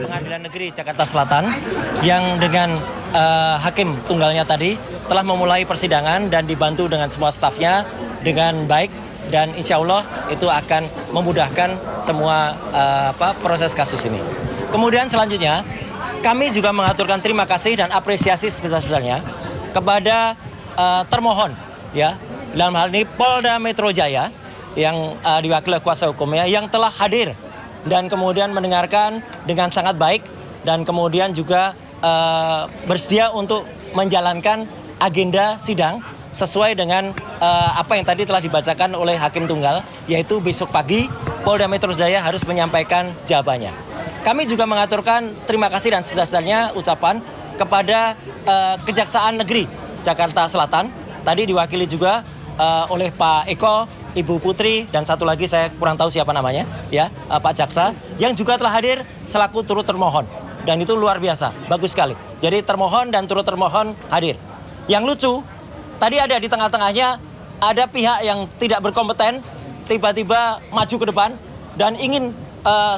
Pengadilan Negeri Jakarta Selatan yang dengan hakim tunggalnya tadi telah memulai persidangan dan dibantu dengan semua stafnya dengan baik dan insya Allah itu akan memudahkan semua proses kasus ini. Kemudian selanjutnya kami juga mengaturkan terima kasih dan apresiasi sebesar-besarnya kepada termohon ya dalam hal ini Polda Metro Jaya yang diwakili kuasa hukumnya yang telah hadir dan kemudian mendengarkan dengan sangat baik dan kemudian juga bersedia untuk menjalankan agenda sidang sesuai dengan apa yang tadi telah dibacakan oleh Hakim Tunggal, yaitu besok pagi Polda Metro Jaya harus menyampaikan jawabannya. Kami juga mengaturkan terima kasih dan sebesar-besarnya ucapan kepada Kejaksaan Negeri Jakarta Selatan, tadi diwakili juga oleh Pak Eko, Ibu Putri, dan satu lagi saya kurang tahu siapa namanya, ya Pak Jaksa, yang juga telah hadir selaku turut termohon. Dan itu luar biasa, bagus sekali. Jadi termohon dan turut termohon hadir. Yang lucu, tadi ada di tengah-tengahnya, ada pihak yang tidak berkompeten, tiba-tiba maju ke depan, dan ingin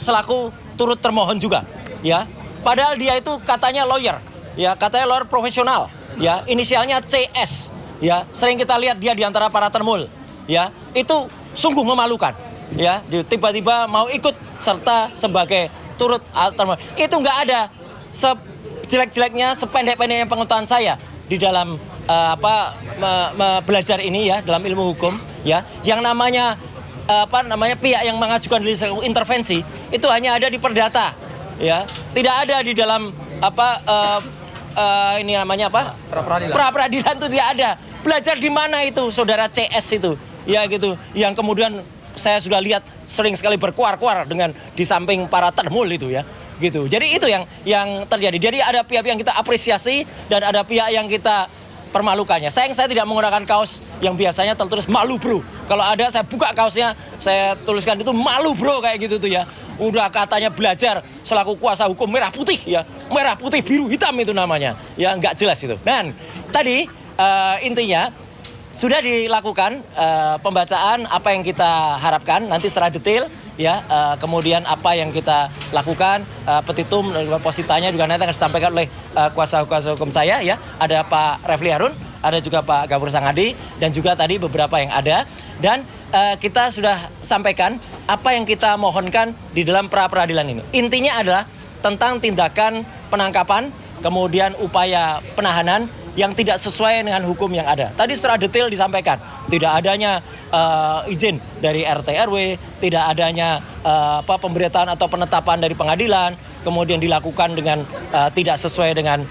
selaku turut termohon juga. Ya, padahal dia itu katanya lawyer, ya katanya lawyer profesional, ya inisialnya CS. Ya, sering kita lihat dia di antara para termul. Ya, itu sungguh memalukan. Ya, tiba-tiba mau ikut serta sebagai turut termohon. Itu nggak ada sejelek-jeleknya, sependek-pendeknya pengetahuan saya di dalam belajar ini ya, dalam ilmu hukum ya. Yang namanya pihak yang mengajukan diri intervensi itu hanya ada di perdata ya. Tidak ada di dalam ini namanya apa? Pra-peradilan itu tidak ada. Belajar di mana itu saudara CS itu? Ya gitu. Yang kemudian saya sudah lihat sering sekali berkuar-kuar dengan di samping para termul itu ya. Gitu. Jadi itu yang terjadi. Jadi ada pihak yang kita apresiasi dan ada pihak yang kita permalukannya. Sayang saya tidak menggunakan kaos yang biasanya tertulis malu bro. Kalau ada saya buka kaosnya, saya tuliskan itu malu bro kayak gitu tuh ya. Udah katanya belajar selaku kuasa hukum merah putih ya. Merah putih biru hitam itu namanya. Ya nggak jelas itu. Dan tadi intinya sudah dilakukan pembacaan apa yang kita harapkan nanti secara detail ya, kemudian apa yang kita lakukan, petitum positanya juga nanti akan disampaikan oleh kuasa hukum saya ya, ada Pak Refli Harun, ada juga Pak Gafur Sangadi dan juga tadi beberapa yang ada, dan kita sudah sampaikan apa yang kita mohonkan di dalam pra peradilan ini. Intinya adalah tentang tindakan penangkapan, kemudian upaya penahanan yang tidak sesuai dengan hukum yang ada. Tadi secara detail disampaikan, tidak adanya izin dari RT RW, tidak adanya pemberitaan atau penetapan dari pengadilan, kemudian dilakukan dengan tidak sesuai dengan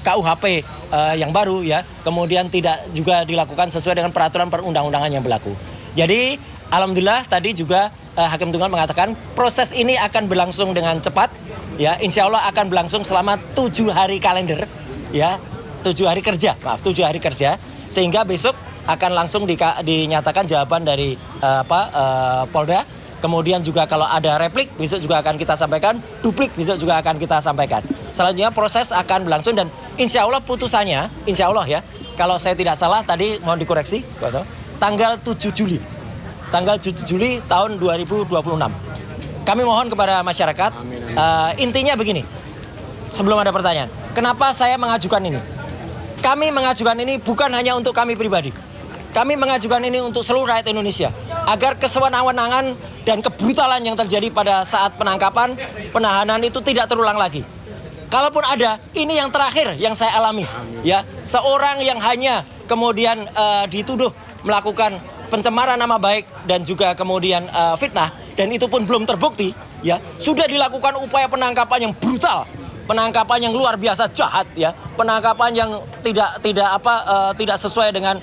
KUHP yang baru ya, kemudian tidak juga dilakukan sesuai dengan peraturan perundang-undangan yang berlaku. Jadi alhamdulillah tadi juga Hakim Tunggal mengatakan proses ini akan berlangsung dengan cepat ya, insya Allah akan berlangsung selama 7 hari kalender ya. 7 hari kerja, sehingga besok akan langsung dinyatakan jawaban dari Polda. Kemudian juga kalau ada replik besok juga akan kita sampaikan, duplik besok juga akan kita sampaikan. Selanjutnya proses akan berlangsung dan insya Allah putusannya, insya Allah ya, kalau saya tidak salah tadi mohon dikoreksi, tanggal 7 Juli tahun 2026. Kami mohon kepada masyarakat, intinya begini, sebelum ada pertanyaan, kenapa saya mengajukan ini? Kami mengajukan ini bukan hanya untuk kami pribadi. Kami mengajukan ini untuk seluruh rakyat Indonesia. Agar kesewenang-wenangan dan kebrutalan yang terjadi pada saat penangkapan, penahanan itu tidak terulang lagi. Kalaupun ada, ini yang terakhir yang saya alami. Ya, seorang yang hanya kemudian dituduh melakukan pencemaran nama baik dan juga kemudian fitnah, dan itu pun belum terbukti, ya sudah dilakukan upaya penangkapan yang brutal. Penangkapan yang luar biasa jahat ya, penangkapan yang tidak sesuai dengan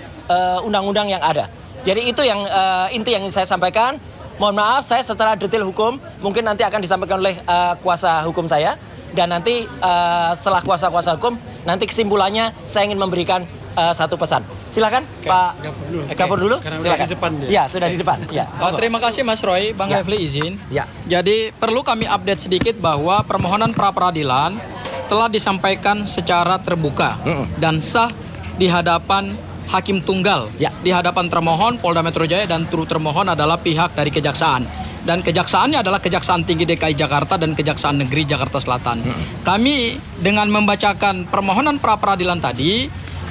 undang-undang yang ada. Jadi itu yang inti yang saya sampaikan. Mohon maaf saya secara detail hukum mungkin nanti akan disampaikan oleh kuasa hukum saya, dan nanti setelah kuasa hukum nanti kesimpulannya saya ingin memberikan satu pesan. Silakan Pak Gafur dulu. Silakan. Di depan, ya sudah di depan. Ya. Terima kasih Mas Roy, Bang Refli izin. Ya. Jadi perlu kami update sedikit bahwa permohonan pra peradilan telah disampaikan secara terbuka dan sah di hadapan Hakim Tunggal. Ya. Di hadapan termohon Polda Metro Jaya dan turut termohon adalah pihak dari Kejaksaan. dan kejaksaannya adalah Kejaksaan Tinggi DKI Jakarta dan Kejaksaan Negeri Jakarta Selatan. Kami dengan membacakan permohonan pra-peradilan tadi,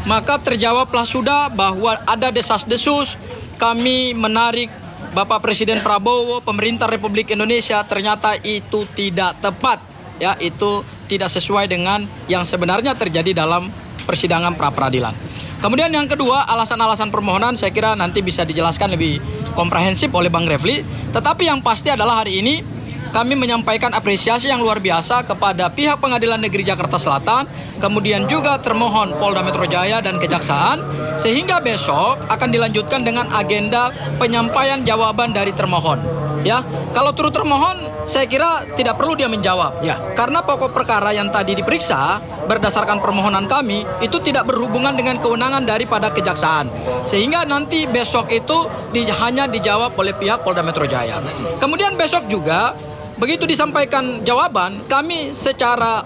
maka terjawablah sudah bahwa ada desas-desus kami menarik Bapak Presiden Prabowo, pemerintah Republik Indonesia, ternyata itu tidak tepat. Ya, itu tidak sesuai dengan yang sebenarnya terjadi dalam persidangan pra-peradilan. Kemudian yang kedua, alasan-alasan permohonan saya kira nanti bisa dijelaskan lebih komprehensif oleh Bang Refli. Tetapi yang pasti adalah hari ini kami menyampaikan apresiasi yang luar biasa kepada pihak Pengadilan Negeri Jakarta Selatan, kemudian juga termohon Polda Metro Jaya dan Kejaksaan, sehingga besok akan dilanjutkan dengan agenda penyampaian jawaban dari termohon. Ya, kalau turut termohon, saya kira tidak perlu dia menjawab. Ya. Karena pokok perkara yang tadi diperiksa berdasarkan permohonan kami itu tidak berhubungan dengan kewenangan daripada Kejaksaan. Sehingga nanti besok itu hanya dijawab oleh pihak Polda Metro Jaya. Kemudian besok juga begitu disampaikan jawaban, kami secara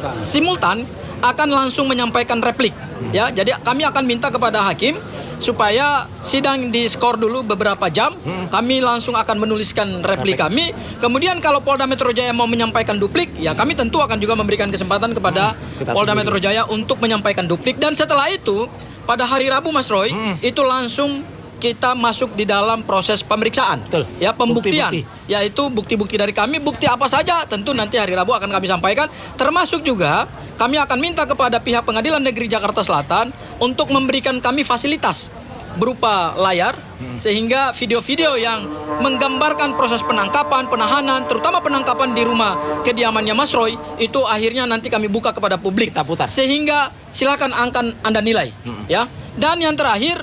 simultan akan langsung menyampaikan replik. Ya, jadi kami akan minta kepada hakim supaya sidang diskor dulu beberapa jam. Kami langsung akan menuliskan replik kami. Kemudian kalau Polda Metro Jaya mau menyampaikan duplik, ya kami tentu akan juga memberikan kesempatan kepada Polda Metro Jaya untuk menyampaikan duplik. Dan setelah itu, pada hari Rabu Mas Roy, itu langsung kita masuk di dalam proses pemeriksaan. Betul. Ya, pembuktian. Bukti-bukti. Yaitu bukti-bukti dari kami, bukti apa saja tentu nanti hari Rabu akan kami sampaikan. Termasuk juga kami akan minta kepada pihak Pengadilan Negeri Jakarta Selatan untuk memberikan kami fasilitas berupa layar, sehingga video-video yang menggambarkan proses penangkapan, penahanan, terutama penangkapan di rumah kediamannya Mas Roy, itu akhirnya nanti kami buka kepada publik. Kita putar. Sehingga silakan Anda nilai. Ya. Dan yang terakhir,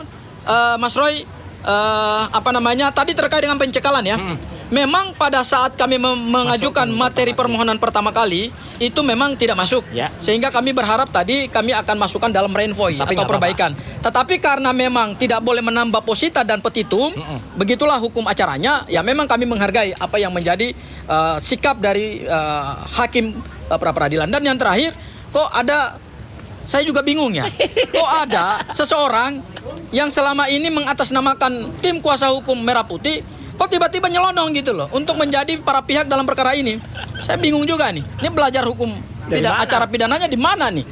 Mas Roy, tadi terkait dengan pencekalan ya. Memang pada saat kami mengajukan materi permohonan pertama kali itu memang tidak masuk. Ya. Sehingga kami berharap tadi kami akan masukkan dalam renvoy atau perbaikan. Tetapi karena memang tidak boleh menambah posita dan petitum, begitulah hukum acaranya. Ya memang kami menghargai apa yang menjadi sikap dari hakim pra-peradilan. Dan yang terakhir, kok ada, saya juga bingung ya, kok ada seseorang yang selama ini mengatasnamakan tim kuasa hukum Merah Putih, kok tiba-tiba nyelonong gitu loh untuk menjadi para pihak dalam perkara ini. Saya bingung juga nih. Ini belajar hukum acara pidananya di mana nih?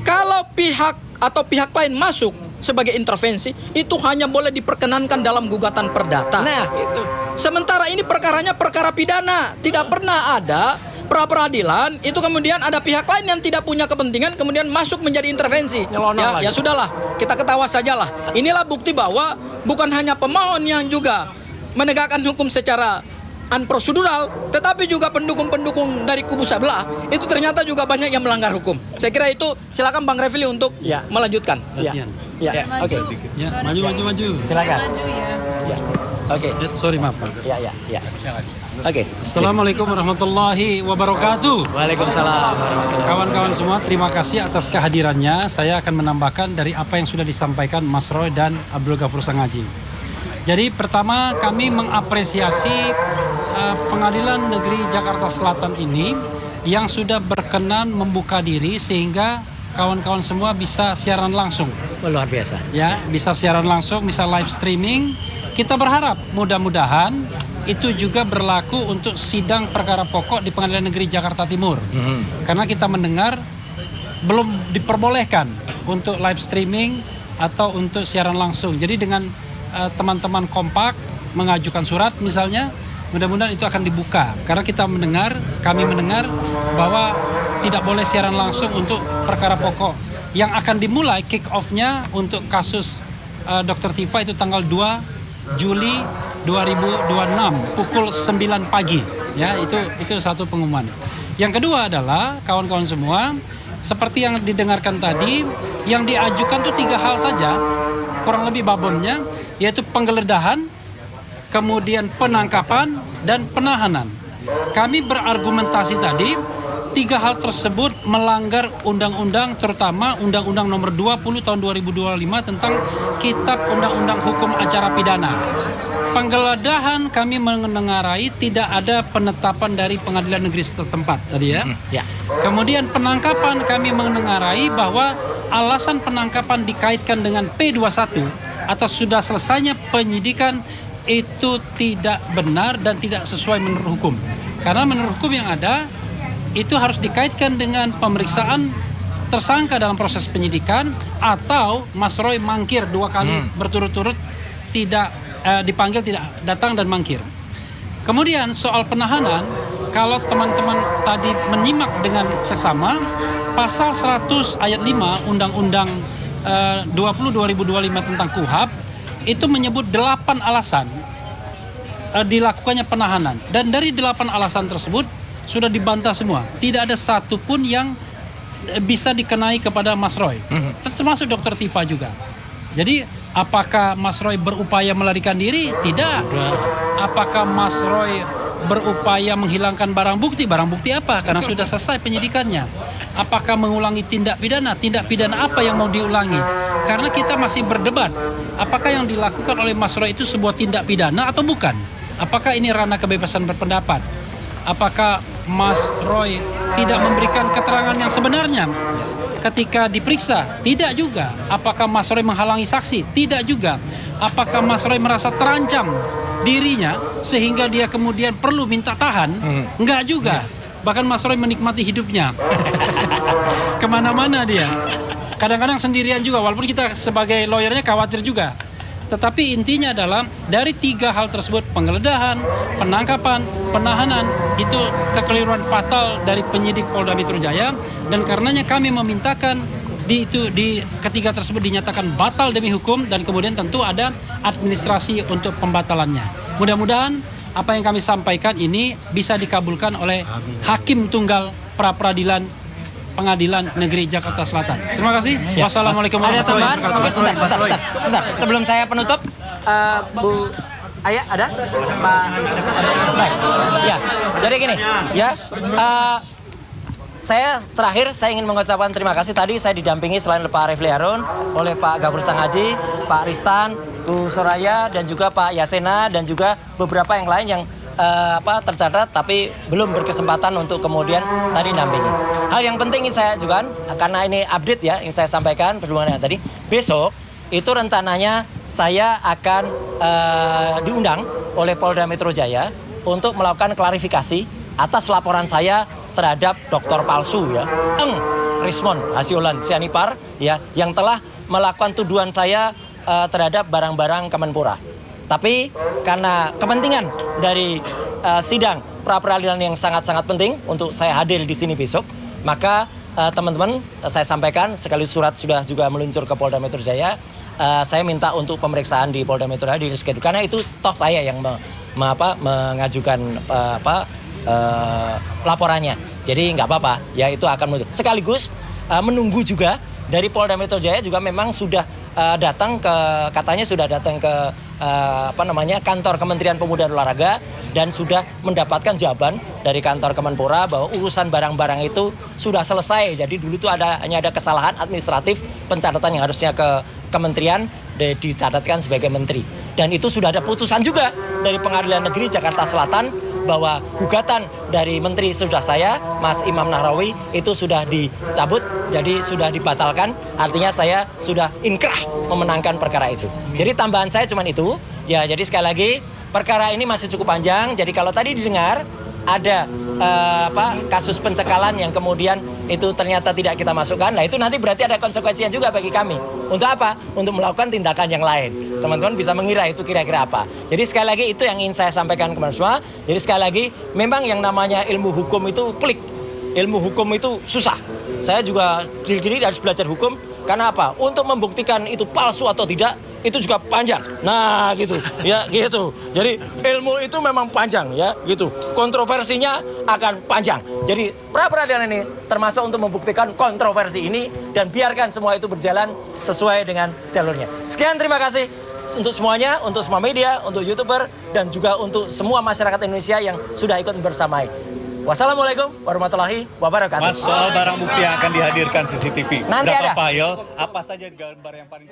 Kalau pihak atau pihak lain masuk sebagai intervensi, itu hanya boleh diperkenankan dalam gugatan perdata. Nah, itu. Sementara ini perkaranya perkara pidana, tidak pernah ada pra-peradilan itu kemudian ada pihak lain yang tidak punya kepentingan kemudian masuk menjadi intervensi. Ya sudahlah, kita ketawa sajalah. Inilah bukti bahwa bukan hanya pemohon yang juga menegakkan hukum secara unprosedural, tetapi juga pendukung-pendukung dari kubu sebelah itu ternyata juga banyak yang melanggar hukum. Saya kira itu silakan Bang Refli untuk melanjutkan. Ya. Oke. Ya, maju. Silakan. Maju ya. Ya. Oke. Sorry maaf Pak. Ya. Oke. Assalamualaikum warahmatullahi wabarakatuh. Waalaikumsalam warahmatullahi. Kawan-kawan semua, terima kasih atas kehadirannya. Saya akan menambahkan dari apa yang sudah disampaikan Mas Roy dan Abdul Ghafur Sangaji. Jadi pertama kami mengapresiasi Pengadilan Negeri Jakarta Selatan ini yang sudah berkenan membuka diri sehingga kawan-kawan semua bisa siaran langsung. Luar biasa. Ya, bisa siaran langsung, bisa live streaming. Kita berharap mudah-mudahan itu juga berlaku untuk sidang perkara pokok di Pengadilan Negeri Jakarta Timur. Karena kita mendengar belum diperbolehkan untuk live streaming atau untuk siaran langsung. Jadi dengan teman-teman kompak mengajukan surat misalnya, mudah-mudahan itu akan dibuka. Karena kami mendengar bahwa tidak boleh siaran langsung untuk perkara pokok. Yang akan dimulai kick off-nya untuk kasus Dr. Tifa itu tanggal 2 Juli 2026 pukul 9 pagi. Ya, itu satu pengumuman. Yang kedua adalah kawan-kawan semua, seperti yang didengarkan tadi, yang diajukan tuh 3 hal saja, kurang lebih babonnya, yaitu penggeledahan, kemudian penangkapan, dan penahanan. Kami berargumentasi tadi, 3 hal tersebut melanggar undang-undang, terutama Undang-Undang Nomor 20 Tahun 2025 tentang Kitab Undang-Undang Hukum Acara Pidana. Penggeledahan kami mengengarai tidak ada penetapan dari pengadilan negeri setempat tadi ya. Kemudian penangkapan kami mengengarai bahwa alasan penangkapan dikaitkan dengan P21 atas sudah selesainya penyidikan itu tidak benar dan tidak sesuai menurut hukum. Karena menurut hukum yang ada, itu harus dikaitkan dengan pemeriksaan tersangka dalam proses penyidikan atau Mas Roy mangkir 2 kali berturut-turut tidak dipanggil, tidak datang dan mangkir. Kemudian soal penahanan, kalau teman-teman tadi menyimak dengan seksama, pasal 100 ayat 5 Undang-Undang 20/2025 tentang KUHP itu menyebut 8 alasan dilakukannya penahanan. Dan dari 8 alasan tersebut sudah dibantah semua. Tidak ada satupun yang bisa dikenai kepada Mas Roy, termasuk Dr. Tifa juga. Jadi apakah Mas Roy berupaya melarikan diri? Tidak. Apakah Mas Roy berupaya menghilangkan barang bukti? Barang bukti apa? Karena sudah selesai penyidikannya. Apakah mengulangi tindak pidana? Tindak pidana apa yang mau diulangi? Karena kita masih berdebat. Apakah yang dilakukan oleh Mas Roy itu sebuah tindak pidana atau bukan? Apakah ini ranah kebebasan berpendapat? Apakah Mas Roy tidak memberikan keterangan yang sebenarnya ketika diperiksa? Tidak juga. Apakah Mas Roy menghalangi saksi? Tidak juga. Apakah Mas Roy merasa terancam dirinya sehingga dia kemudian perlu minta tahan? Enggak juga. Bahkan Mas Roy menikmati hidupnya. Kemana-mana dia. Kadang-kadang sendirian juga, walaupun kita sebagai lawyernya khawatir juga. Tetapi intinya adalah dari 3 hal tersebut, penggeledahan, penangkapan, penahanan, itu kekeliruan fatal dari penyidik Polda Metro Jaya, dan karenanya kami memintakan di ketiga tersebut dinyatakan batal demi hukum, dan kemudian tentu ada administrasi untuk pembatalannya. Mudah-mudahan apa yang kami sampaikan ini bisa dikabulkan oleh Hakim Tunggal Pra-Peradilan Pengadilan Negeri Jakarta Selatan. Terima kasih. Ya, Wassalamualaikum warahmatullahi wabarakatuh. Sebentar. Sebelum saya penutup, Bu Ayah ada? Pak. Baik. Ya. Jadi gini, ya. Saya terakhir saya ingin mengucapkan terima kasih. Tadi saya didampingi selain Pak Refli Harun oleh Pak Gafur Sangaji, Pak Ristan, Bu Soraya, dan juga Pak Yasena, dan juga beberapa yang lain yang tercatat tapi belum berkesempatan untuk kemudian tadi dampingi. Hal yang penting ini saya juga, karena ini update ya yang saya sampaikan berhubungan dengan tadi, besok itu rencananya saya akan diundang oleh Polda Metro Jaya untuk melakukan klarifikasi atas laporan saya terhadap dokter palsu ya, Rismon Hasiolan Sianipar ya, yang telah melakukan tuduhan saya terhadap barang-barang Kemenpora. Tapi karena kepentingan dari sidang pra-peradilan yang sangat-sangat penting untuk saya hadir di sini besok, maka teman-teman saya sampaikan, sekali surat sudah juga meluncur ke Polda Metro Jaya, saya minta untuk pemeriksaan di Polda Metro Jaya di reschedule, karena itu toh saya yang mengajukan laporannya. Jadi nggak apa-apa, ya itu akan menutup. Sekaligus menunggu juga dari Polda Metro Jaya juga memang sudah katanya sudah datang ke kantor Kementerian Pemuda dan Olahraga, dan sudah mendapatkan jawaban dari kantor Kemenpora bahwa urusan barang-barang itu sudah selesai. Jadi dulu tuh hanya ada kesalahan administratif pencatatan yang harusnya ke kementerian dicatatkan sebagai menteri. Dan itu sudah ada putusan juga dari Pengadilan Negeri Jakarta Selatan bahwa gugatan dari menteri sudah saya, Mas Imam Nahrawi, itu sudah dicabut, jadi sudah dibatalkan. Artinya saya sudah inkrah memenangkan perkara itu. Jadi tambahan saya cuma itu. Ya, jadi sekali lagi perkara ini masih cukup panjang. Jadi kalau tadi didengar ada kasus pencekalan yang kemudian itu ternyata tidak kita masukkan, nah itu nanti berarti ada konsekuensinya juga bagi kami. Untuk apa? Untuk melakukan tindakan yang lain. Teman-teman bisa mengira itu kira-kira apa. Jadi sekali lagi itu yang ingin saya sampaikan kepada semua. Jadi sekali lagi memang yang namanya ilmu hukum itu pelik. Ilmu hukum itu susah. Saya juga diri harus belajar hukum. Karena apa? Untuk membuktikan itu palsu atau tidak, itu juga panjang. Nah, gitu. Ya, gitu. Jadi ilmu itu memang panjang ya, gitu. Kontroversinya akan panjang. Jadi pra-peradilan ini termasuk untuk membuktikan kontroversi ini dan biarkan semua itu berjalan sesuai dengan jalurnya. Sekian, terima kasih untuk semuanya, untuk semua media, untuk YouTuber, dan juga untuk semua masyarakat Indonesia yang sudah ikut bersamai. Wassalamualaikum warahmatullahi wabarakatuh. Mas, soal barang bukti yang akan dihadirkan CCTV, nanti berapa ada file, apa saja gambar yang paling...